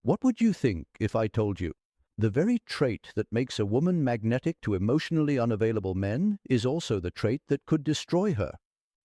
What would you think if I told you? The very trait that makes a woman magnetic to emotionally unavailable men is also the trait that could destroy her.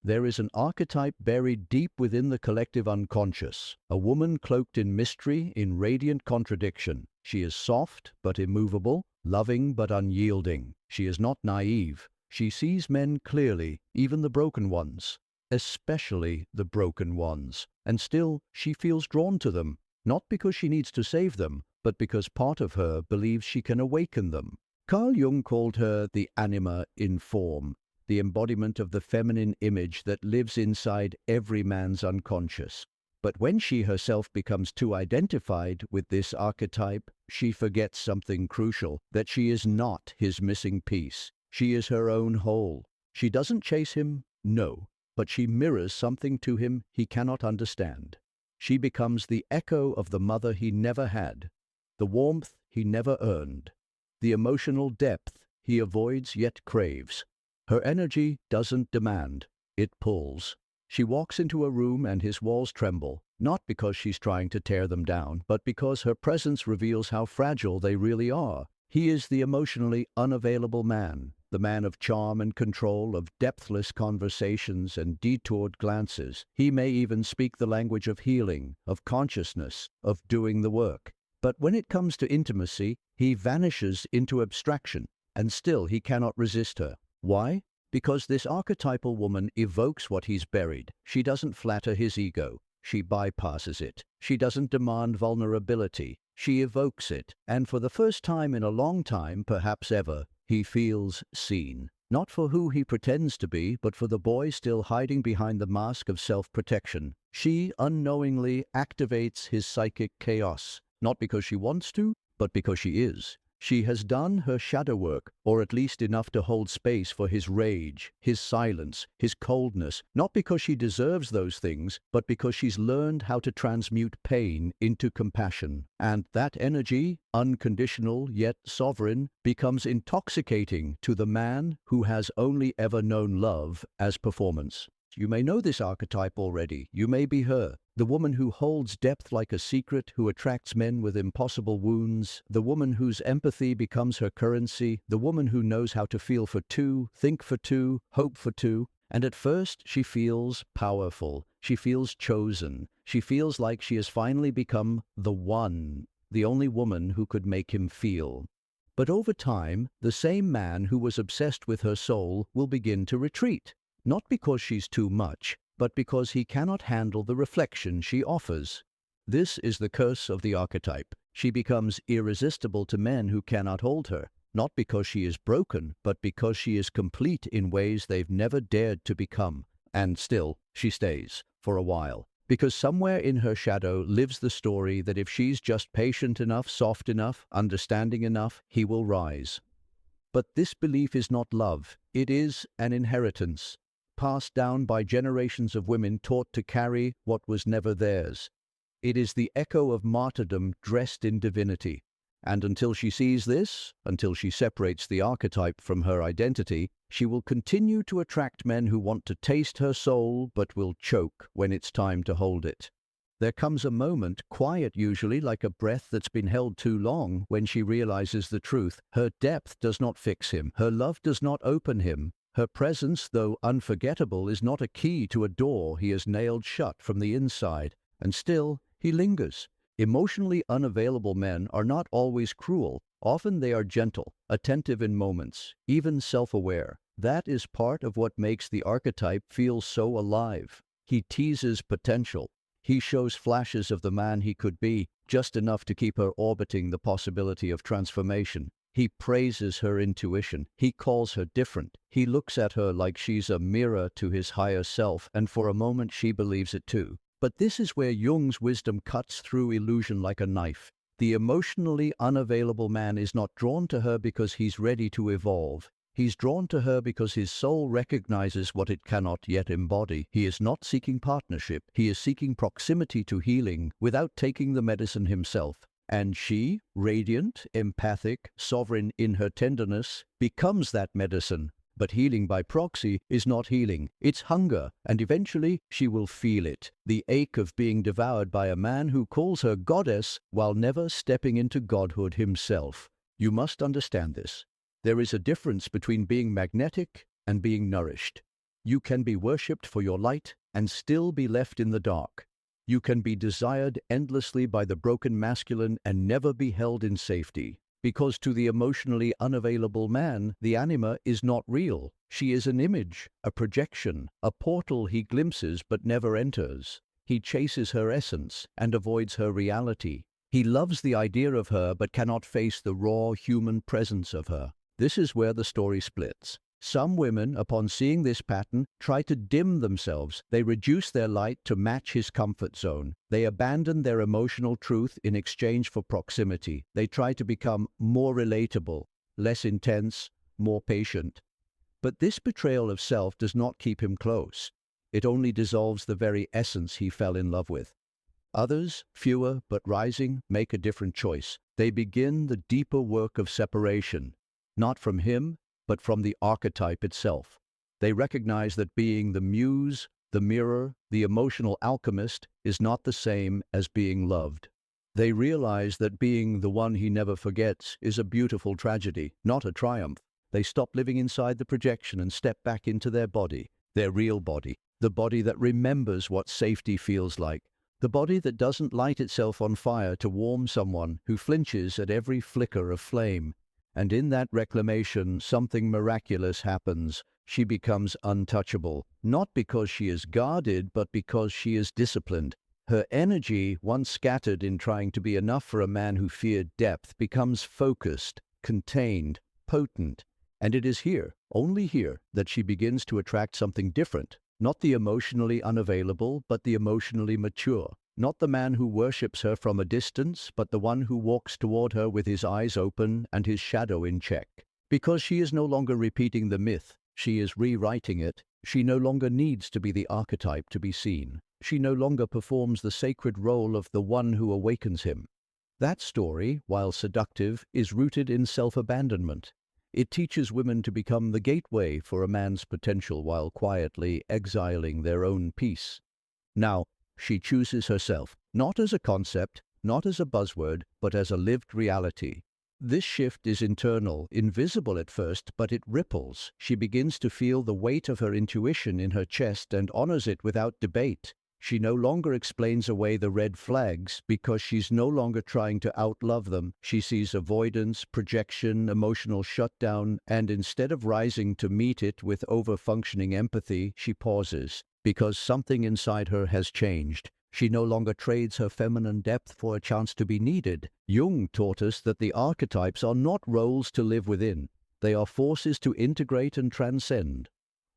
There is an archetype buried deep within the collective unconscious, a woman cloaked in mystery, in radiant contradiction. She is soft but immovable, loving but unyielding. She is not naive. She sees men clearly, even the broken ones, especially the broken ones, and still she feels drawn to them, not because she needs to save them, but because part of her believes she can awaken them. Carl Jung called her the anima in form, the embodiment of the feminine image that lives inside every man's unconscious. But when she herself becomes too identified with this archetype, she forgets something crucial, that she is not his missing piece. She is her own whole. She doesn't chase him, no, but she mirrors something to him he cannot understand. She becomes the echo of the mother he never had, the warmth he never earned, the emotional depth he avoids yet craves. Her energy doesn't demand, it pulls. She walks into a room and his walls tremble, not because she's trying to tear them down, but because her presence reveals how fragile they really are. He is the emotionally unavailable man, the man of charm and control, of depthless conversations and detoured glances. He may even speak the language of healing, of consciousness, of doing the work. But when it comes to intimacy, he vanishes into abstraction, and still he cannot resist her. Why? Because this archetypal woman evokes what he's buried. She doesn't flatter his ego. She bypasses it. She doesn't demand vulnerability. She evokes it. And for the first time in a long time, perhaps ever, he feels seen. Not for who he pretends to be, but for the boy still hiding behind the mask of self-protection. She unknowingly activates his psychic chaos, not because she wants to, but because she is. She has done her shadow work, or at least enough to hold space for his rage, his silence, his coldness, not because she deserves those things, but because she's learned how to transmute pain into compassion. And that energy, unconditional yet sovereign, becomes intoxicating to the man who has only ever known love as performance. You may know this archetype already. You may be her. The woman who holds depth like a secret, who attracts men with impossible wounds, the woman whose empathy becomes her currency, the woman who knows how to feel for two, think for two, hope for two. And at first she feels powerful. She feels chosen. She feels like she has finally become the one, the only woman who could make him feel. But over time, the same man who was obsessed with her soul will begin to retreat. Not because she's too much, but because he cannot handle the reflection she offers. This is the curse of the archetype. She becomes irresistible to men who cannot hold her, not because she is broken, but because she is complete in ways they've never dared to become. And still, she stays, for a while, because somewhere in her shadow lives the story that if she's just patient enough, soft enough, understanding enough, he will rise. But this belief is not love. It is an inheritance, passed down by generations of women taught to carry what was never theirs. It is the echo of martyrdom dressed in divinity. And until she sees this, until she separates the archetype from her identity, she will continue to attract men who want to taste her soul but will choke when it's time to hold it. There comes a moment, quiet usually, like a breath that's been held too long, when she realizes the truth. Her depth does not fix him. Her love does not open him. Her presence, though unforgettable, is not a key to a door he has nailed shut from the inside. And still, he lingers. Emotionally unavailable men are not always cruel. Often they are gentle, attentive in moments, even self-aware. That is part of what makes the archetype feel so alive. He teases potential. He shows flashes of the man he could be, just enough to keep her orbiting the possibility of transformation. He praises her intuition. He calls her different. He looks at her like she's a mirror to his higher self, and for a moment she believes it too. But this is where Jung's wisdom cuts through illusion like a knife. The emotionally unavailable man is not drawn to her because he's ready to evolve. He's drawn to her because his soul recognizes what it cannot yet embody. He is not seeking partnership. He is seeking proximity to healing without taking the medicine himself. And she, radiant, empathic, sovereign in her tenderness, becomes that medicine, But healing by proxy is not healing. It's hunger, and eventually she will feel it, the ache of being devoured by a man who calls her goddess while never stepping into godhood himself. You must understand this. There is a difference between being magnetic and being nourished. You can be worshipped for your light and still be left in the dark. You can be desired endlessly by the broken masculine and never be held in safety. Because to the emotionally unavailable man, the anima is not real. She is an image, a projection, a portal he glimpses but never enters. He chases her essence and avoids her reality. He loves the idea of her but cannot face the raw human presence of her. This is where the story splits. Some women, upon seeing this pattern, try to dim themselves. They reduce their light to match his comfort zone. They abandon their emotional truth in exchange for proximity. They try to become more relatable, less intense, more patient. But this betrayal of self does not keep him close. It only dissolves the very essence he fell in love with. Others, fewer but rising, make a different choice. They begin the deeper work of separation, not from him, but from the archetype itself. They recognize that being the muse, the mirror, the emotional alchemist is not the same as being loved. They realize that being the one he never forgets is a beautiful tragedy, not a triumph. They stop living inside the projection and step back into their body, their real body, the body that remembers what safety feels like, the body that doesn't light itself on fire to warm someone who flinches at every flicker of flame. And in that reclamation, something miraculous happens. She becomes untouchable, not because she is guarded, but because she is disciplined. Her energy, once scattered in trying to be enough for a man who feared depth, becomes focused, contained, potent. And it is here, only here, that she begins to attract something different. Not the emotionally unavailable, but the emotionally mature. Not the man who worships her from a distance, but the one who walks toward her with his eyes open and his shadow in check. Because she is no longer repeating the myth, she is rewriting it. She no longer needs to be the archetype to be seen. She no longer performs the sacred role of the one who awakens him. That story, while seductive, is rooted in self-abandonment. It teaches women to become the gateway for a man's potential while quietly exiling their own peace. Now, she chooses herself, not as a concept, not as a buzzword, but as a lived reality. This shift is internal, invisible at first, but it ripples. She begins to feel the weight of her intuition in her chest and honors it without debate. She no longer explains away the red flags because she's no longer trying to outlove them. She sees avoidance, projection, emotional shutdown, and instead of rising to meet it with over-functioning empathy, she pauses. Because something inside her has changed. She no longer trades her feminine depth for a chance to be needed. Jung taught us that the archetypes are not roles to live within. They are forces to integrate and transcend.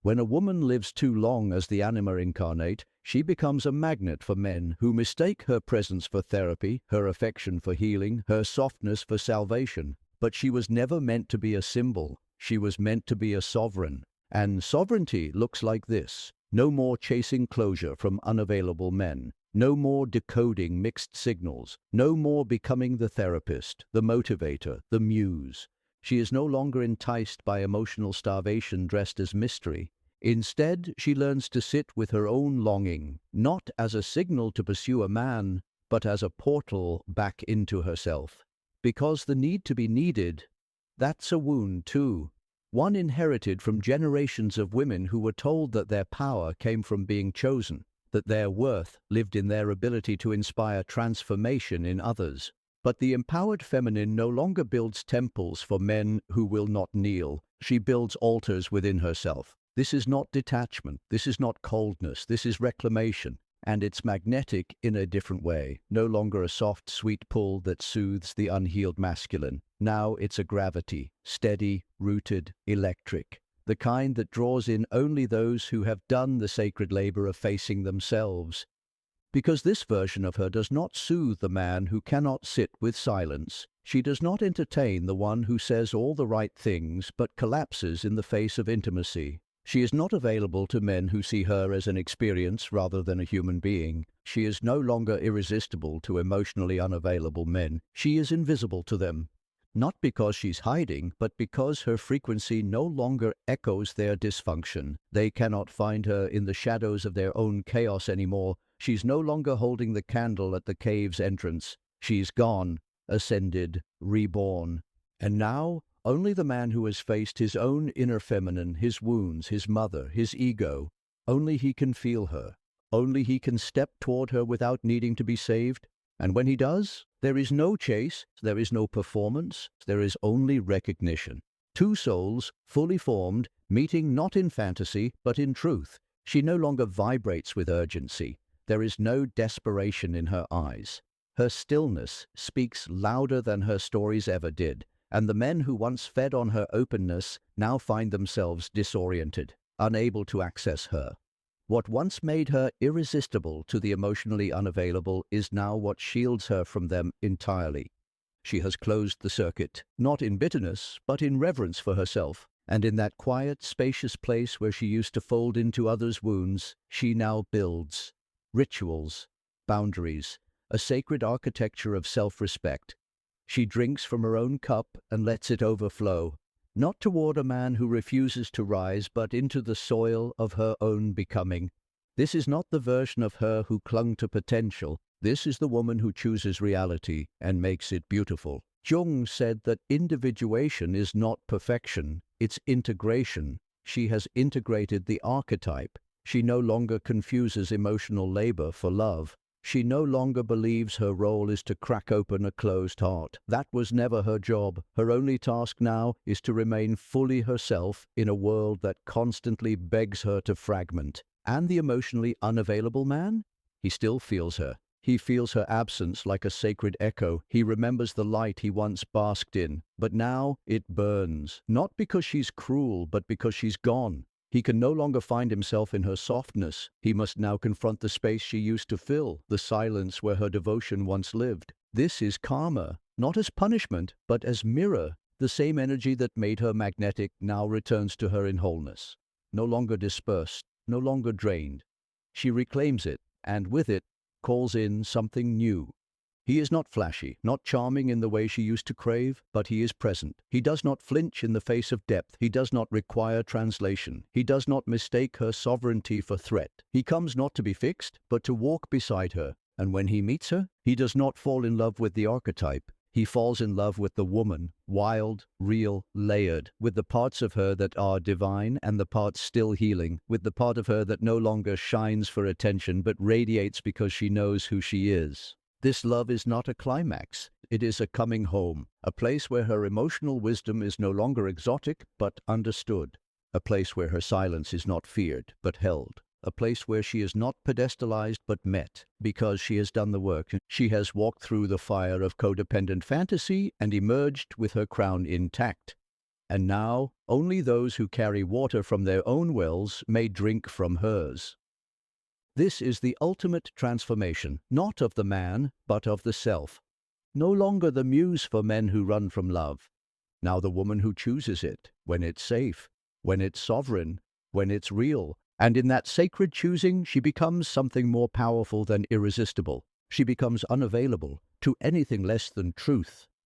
When a woman lives too long as the anima incarnate, she becomes a magnet for men who mistake her presence for therapy, her affection for healing, her softness for salvation. But she was never meant to be a symbol. She was meant to be a sovereign. And sovereignty looks like this. No more chasing closure from unavailable men. No more decoding mixed signals. No more becoming the therapist, the motivator, the muse. She is no longer enticed by emotional starvation dressed as mystery. Instead, she learns to sit with her own longing, not as a signal to pursue a man, but as a portal back into herself. Because the need to be needed, that's a wound too. One inherited from generations of women who were told that their power came from being chosen, that their worth lived in their ability to inspire transformation in others. But the empowered feminine no longer builds temples for men who will not kneel. She builds altars within herself. This is not detachment. This is not coldness. This is reclamation. And it's magnetic in a different way. No longer a soft, sweet pull that soothes the unhealed masculine. Now it's a gravity, steady, rooted, electric. The kind that draws in only those who have done the sacred labor of facing themselves. Because this version of her does not soothe the man who cannot sit with silence. She does not entertain the one who says all the right things but collapses in the face of intimacy. She is not available to men who see her as an experience rather than a human being. She is no longer irresistible to emotionally unavailable men. She is invisible to them. not because she's hiding, but because her frequency no longer echoes their dysfunction. They cannot find her in the shadows of their own chaos anymore. She's no longer holding the candle at the cave's entrance. She's gone, ascended, reborn. And now, only the man who has faced his own inner feminine, his wounds, his mother, his ego, only he can feel her. Only he can step toward her without needing to be saved. And when he does, there is no chase, there is no performance, there is only recognition. Two souls, fully formed, meeting not in fantasy, but in truth. She no longer vibrates with urgency. There is no desperation in her eyes. Her stillness speaks louder than her stories ever did, and the men who once fed on her openness now find themselves disoriented, unable to access her. What once made her irresistible to the emotionally unavailable is now what shields her from them entirely. She has closed the circuit, not in bitterness, but in reverence for herself, and in that quiet, spacious place where she used to fold into others' wounds, she now builds rituals, boundaries, a sacred architecture of self-respect. She drinks from her own cup and lets it overflow, not toward a man who refuses to rise, but into the soil of her own becoming. This is not the version of her who clung to potential. This is the woman who chooses reality and makes it beautiful. Jung said that individuation is not perfection, it's integration. She has integrated the archetype. She no longer confuses emotional labor for love. She no longer believes her role is to crack open a closed heart. That was never her job. Her only task now is to remain fully herself in a world that constantly begs her to fragment. And the emotionally unavailable man? He still feels her. He feels her absence like a sacred echo. He remembers the light he once basked in. But now it burns. Not because she's cruel, but because she's gone. He can no longer find himself in her softness. He must now confront the space she used to fill, the silence where her devotion once lived. This is karma, not as punishment, but as mirror. The same energy that made her magnetic now returns to her in wholeness. No longer dispersed, no longer drained. She reclaims it, and with it, calls in something new. He is not flashy, not charming in the way she used to crave, but he is present. He does not flinch in the face of depth. He does not require translation. He does not mistake her sovereignty for threat. He comes not to be fixed, but to walk beside her. And when he meets her, he does not fall in love with the archetype. He falls in love with the woman, wild, real, layered, with the parts of her that are divine and the parts still healing, with the part of her that no longer shines for attention but radiates because she knows who she is. This love is not a climax. It is a coming home, a place where her emotional wisdom is no longer exotic but understood, a place where her silence is not feared but held, a place where she is not pedestalized but met, because she has done the work. She has walked through the fire of codependent fantasy and emerged with her crown intact. And now, only those who carry water from their own wells may drink from hers. This is the ultimate transformation, not of the man, but of the self. No longer the muse for men who run from love. Now the woman who chooses it, when it's safe, when it's sovereign, when it's real. And in that sacred choosing, she becomes something more powerful than irresistible. She becomes unavailable to anything less than truth.